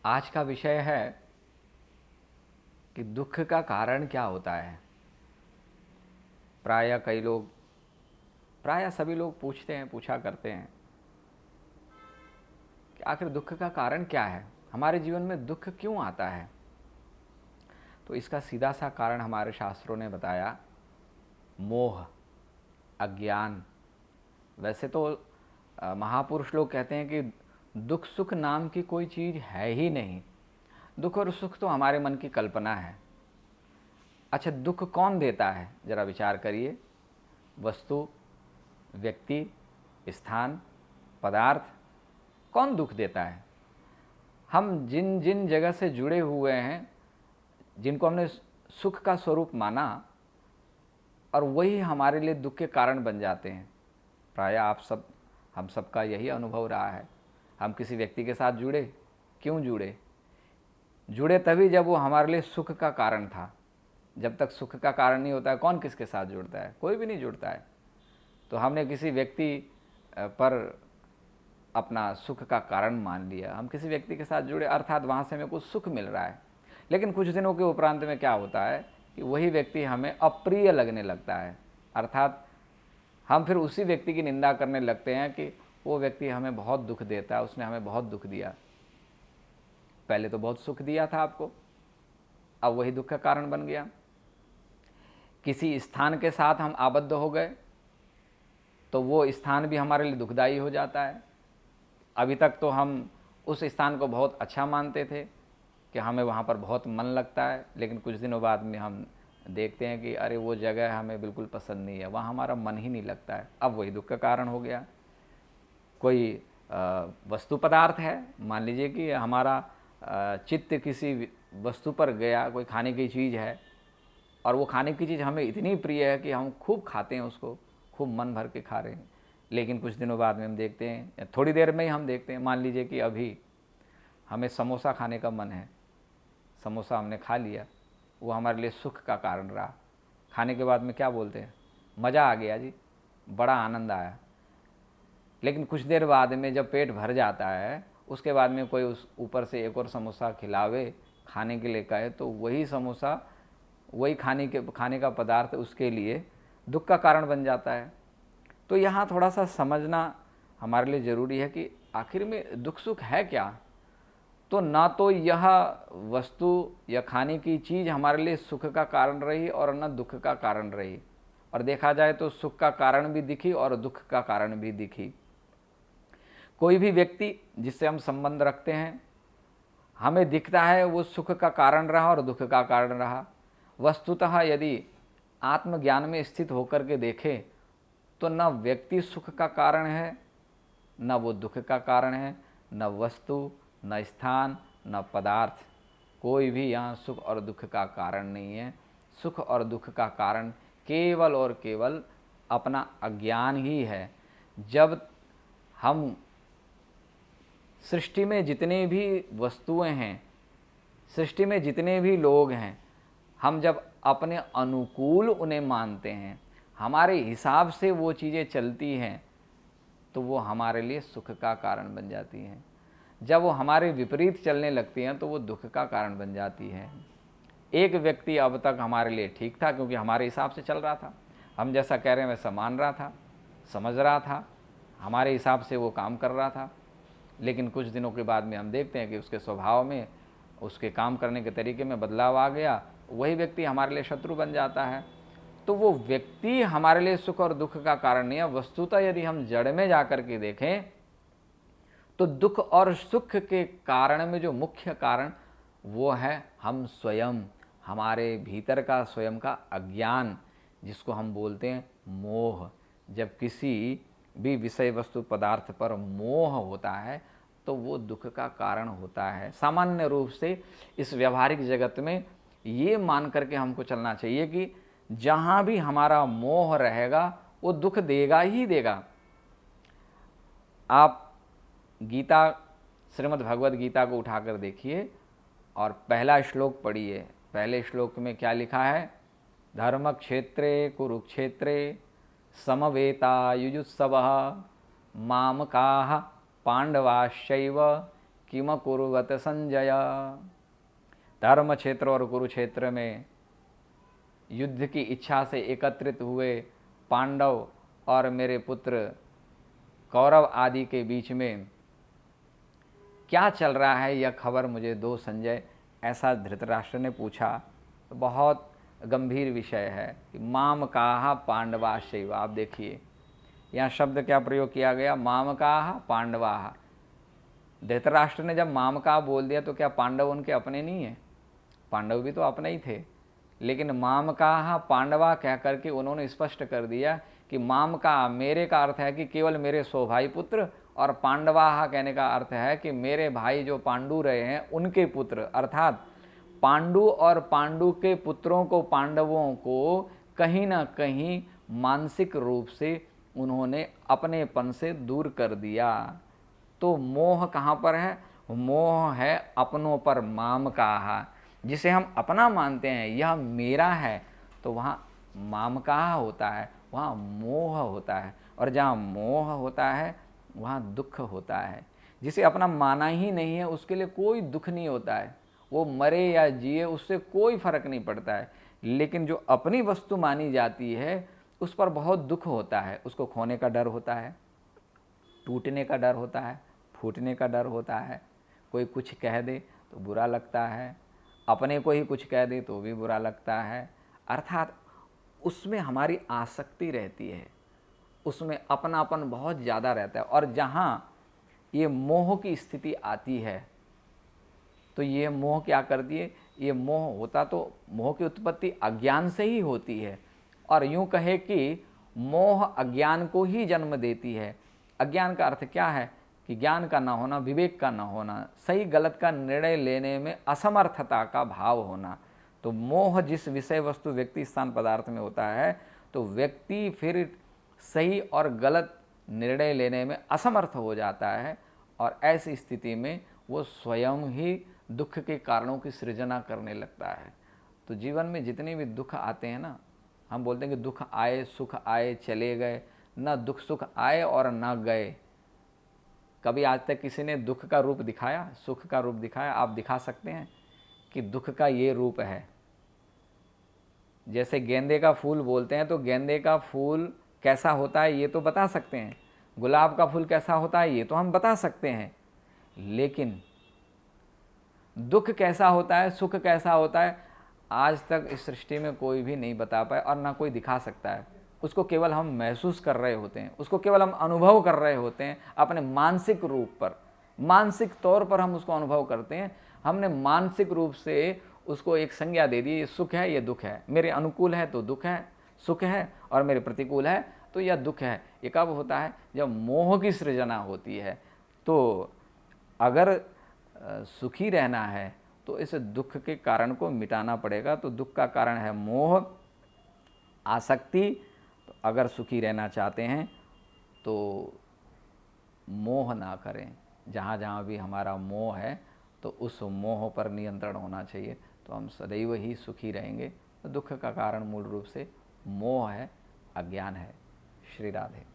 आज का विषय है कि दुख का कारण क्या होता है। प्राय सभी लोग पूछा करते हैं कि आखिर दुख का कारण क्या है, हमारे जीवन में दुख क्यों आता है। तो इसका सीधा सा कारण हमारे शास्त्रों ने बताया, मोह, अज्ञान। वैसे तो महापुरुष लोग कहते हैं कि दुख सुख नाम की कोई चीज़ है ही नहीं। दुख और सुख तो हमारे मन की कल्पना है। अच्छा, दुख कौन देता है, ज़रा विचार करिए। वस्तु, व्यक्ति, स्थान, पदार्थ, कौन दुख देता है? हम जिन जिन जगह से जुड़े हुए हैं, जिनको हमने सुख का स्वरूप माना, और वही हमारे लिए दुख के कारण बन जाते हैं। प्रायः हम सबका यही अनुभव रहा है। हम किसी व्यक्ति के साथ जुड़े, क्यों जुड़े तभी जब वो हमारे लिए सुख का कारण था। जब तक सुख का कारण नहीं होता है, कौन किसके साथ जुड़ता है? कोई भी नहीं जुड़ता है। तो हमने किसी व्यक्ति पर अपना सुख का कारण मान लिया, हम किसी व्यक्ति के साथ जुड़े, अर्थात वहाँ से हमें कुछ सुख मिल रहा है। लेकिन कुछ दिनों के उपरांत में क्या होता है कि वही व्यक्ति हमें अप्रिय लगने लगता है। अर्थात हम फिर उसी व्यक्ति की निंदा करने लगते हैं कि वो व्यक्ति हमें बहुत दुख देता है, उसने हमें बहुत दुख दिया। पहले तो बहुत सुख दिया था आपको, अब वही दुख का कारण बन गया। किसी स्थान के साथ हम आबद्ध हो गए तो वो स्थान भी हमारे लिए दुखदाई हो जाता है। अभी तक तो हम उस स्थान को बहुत अच्छा मानते थे कि हमें वहाँ पर बहुत मन लगता है, लेकिन कुछ दिनों बाद में हम देखते हैं कि अरे वो जगह हमें बिल्कुल पसंद नहीं है, वहाँ हमारा मन ही नहीं लगता है। अब वही दुख का कारण हो गया। कोई वस्तु पदार्थ है, मान लीजिए कि हमारा चित्त किसी वस्तु पर गया, कोई खाने की चीज़ है, और वो खाने की चीज़ हमें इतनी प्रिय है कि हम खूब खाते हैं उसको, खूब मन भर के खा रहे हैं। लेकिन कुछ दिनों बाद में हम देखते हैं, थोड़ी देर में ही हम देखते हैं, मान लीजिए कि अभी हमें समोसा खाने का मन है, समोसा हमने खा लिया, वो हमारे लिए सुख का कारण रहा। खाने के बाद में क्या बोलते हैं? मज़ा आ गया जी, बड़ा आनंद आया। लेकिन कुछ देर बाद में जब पेट भर जाता है, उसके बाद में कोई उस ऊपर से एक और समोसा खिलावे, खाने के लिए कहे, तो वही समोसा, वही खाने का पदार्थ उसके लिए दुख का कारण बन जाता है। तो यहाँ थोड़ा सा समझना हमारे लिए ज़रूरी है कि आखिर में दुख सुख है क्या। तो ना तो यह वस्तु या खाने की चीज़ हमारे लिए सुख का कारण रही और न दुख का कारण रही। और देखा जाए तो सुख का कारण भी दिखी और दुख का कारण भी दिखी। कोई भी व्यक्ति जिससे हम संबंध रखते हैं, हमें दिखता है वो सुख का कारण रहा और दुख का कारण रहा। वस्तुतः यदि आत्मज्ञान में स्थित होकर के देखें तो न व्यक्ति सुख का कारण है, न वो दुख का कारण है, न वस्तु, न स्थान, न पदार्थ, कोई भी यहाँ सुख और दुख का कारण नहीं है। सुख और दुख का कारण केवल और केवल अपना अज्ञान ही है। जब हम सृष्टि में जितने भी वस्तुएं हैं, सृष्टि में जितने भी लोग हैं, हम जब अपने अनुकूल उन्हें मानते हैं, हमारे हिसाब से वो चीज़ें चलती हैं, तो वो हमारे लिए सुख का कारण बन जाती हैं। जब वो हमारे विपरीत चलने लगती हैं तो वो दुख का कारण बन जाती है। एक व्यक्ति अब तक हमारे लिए ठीक था क्योंकि हमारे हिसाब से चल रहा था, हम जैसा कह रहे हैं वैसा मान रहा था, समझ रहा था, हमारे हिसाब से वो काम कर रहा था। लेकिन कुछ दिनों के बाद में हम देखते हैं कि उसके स्वभाव में, उसके काम करने के तरीके में बदलाव आ गया, वही व्यक्ति हमारे लिए शत्रु बन जाता है। तो वो व्यक्ति हमारे लिए सुख और दुख का कारण नहीं है। वस्तुतः यदि हम जड़ में जाकर के देखें तो दुख और सुख के कारण में जो मुख्य कारण वो है हम स्वयं, हमारे भीतर का स्वयं का अज्ञान, जिसको हम बोलते हैं मोह। जब किसी भी विषय वस्तु पदार्थ पर मोह होता है तो वो दुख का कारण होता है। सामान्य रूप से इस व्यवहारिक जगत में ये मान करके हमको चलना चाहिए कि जहाँ भी हमारा मोह रहेगा वो दुख देगा ही देगा। आप गीता, श्रीमद् भगवद गीता को उठाकर देखिए और पहला श्लोक पढ़िए। पहले श्लोक में क्या लिखा है? धर्म क्षेत्रे कुरुक्षेत्रे समवेता युजुत्सवः मामकाः पांडवाश्चैव किम कुरुवत संजय। धर्म क्षेत्र और कुरुक्षेत्र में युद्ध की इच्छा से एकत्रित हुए पांडव और मेरे पुत्र कौरव आदि के बीच में क्या चल रहा है, यह खबर मुझे दो संजय। ऐसा धृतराष्ट्र ने पूछा। तो बहुत गंभीर विषय है कि माम काहा पांडवाश्चैव। आप देखिए यहाँ शब्द क्या प्रयोग किया गया, माम काहा पांडवाः। धृतराष्ट्र ने जब माम का बोल दिया तो क्या पांडव उनके अपने नहीं है? पांडव भी तो अपने ही थे, लेकिन माम काहा पांडवा कह करके उन्होंने स्पष्ट कर दिया कि माम का मेरे का अर्थ है कि केवल मेरे सो भाई पुत्र, और पांडवाहा कहने का अर्थ है कि मेरे भाई जो पांडु रहे हैं उनके पुत्र। अर्थात पांडु और पांडु के पुत्रों को, पांडवों को कहीं ना कहीं मानसिक रूप से उन्होंने अपनेपन से दूर कर दिया। तो मोह कहाँ पर है? मोह है अपनों पर, माम काहा। जिसे हम अपना मानते हैं, यह मेरा है, तो वहाँ माम काहा होता है, वहाँ मोह होता है। और जहाँ मोह होता है वहाँ दुख होता है। जिसे अपना माना ही नहीं है उसके लिए कोई दुख नहीं होता है, वो मरे या जिए उससे कोई फर्क नहीं पड़ता है। लेकिन जो अपनी वस्तु मानी जाती है उस पर बहुत दुख होता है। उसको खोने का डर होता है, टूटने का डर होता है, फूटने का डर होता है। कोई कुछ कह दे तो बुरा लगता है, अपने को ही कुछ कह दे तो भी बुरा लगता है। अर्थात उसमें हमारी आसक्ति रहती है, उसमें अपनापन बहुत ज़्यादा रहता है। और जहाँ ये मोह की स्थिति आती है तो ये मोह क्या करती है? ये मोह होता तो मोह की उत्पत्ति अज्ञान से ही होती है, और यूँ कहे कि मोह अज्ञान को ही जन्म देती है। अज्ञान का अर्थ क्या है? कि ज्ञान का ना होना, विवेक का ना होना, सही गलत का निर्णय लेने में असमर्थता का भाव होना। तो मोह जिस विषय वस्तु व्यक्ति स्थान पदार्थ में होता है तो व्यक्ति फिर सही और गलत निर्णय लेने में असमर्थ हो जाता है, और ऐसी स्थिति में वो स्वयं ही दुख के कारणों की सृजना करने लगता है। तो जीवन में जितने भी दुख आते हैं ना, हम बोलते हैं कि दुख आए सुख आए चले गए, ना दुख सुख आए और ना गए। कभी आज तक किसी ने दुख का रूप दिखाया, सुख का रूप दिखाया? आप दिखा सकते हैं कि दुख का ये रूप है? जैसे गेंदे का फूल बोलते हैं तो गेंदे का फूल कैसा होता है ये तो बता सकते हैं, गुलाब का फूल कैसा होता है ये तो हम बता सकते हैं, लेकिन दुख कैसा होता है, सुख कैसा होता है, आज तक इस सृष्टि में कोई भी नहीं बता पाए और ना कोई दिखा सकता है। उसको केवल हम महसूस कर रहे होते हैं, उसको केवल हम अनुभव कर रहे होते हैं अपने मानसिक रूप पर, मानसिक तौर पर हम उसको अनुभव करते हैं। हमने मानसिक रूप से उसको एक संज्ञा दे दी, ये सुख है ये दुख है, मेरे अनुकूल है तो दुख है सुख है, और मेरे प्रतिकूल है तो यह दुख है। ये कब होता है? जब मोह की सृजना होती है। तो अगर सुखी रहना है तो इस दुख के कारण को मिटाना पड़ेगा। तो दुख का कारण है मोह, आसक्ति। तो अगर सुखी रहना चाहते हैं तो मोह ना करें। जहाँ जहाँ भी हमारा मोह है तो उस मोह पर नियंत्रण होना चाहिए, तो हम सदैव ही सुखी रहेंगे। तो दुख का कारण मूल रूप से मोह है, अज्ञान है। श्री राधे।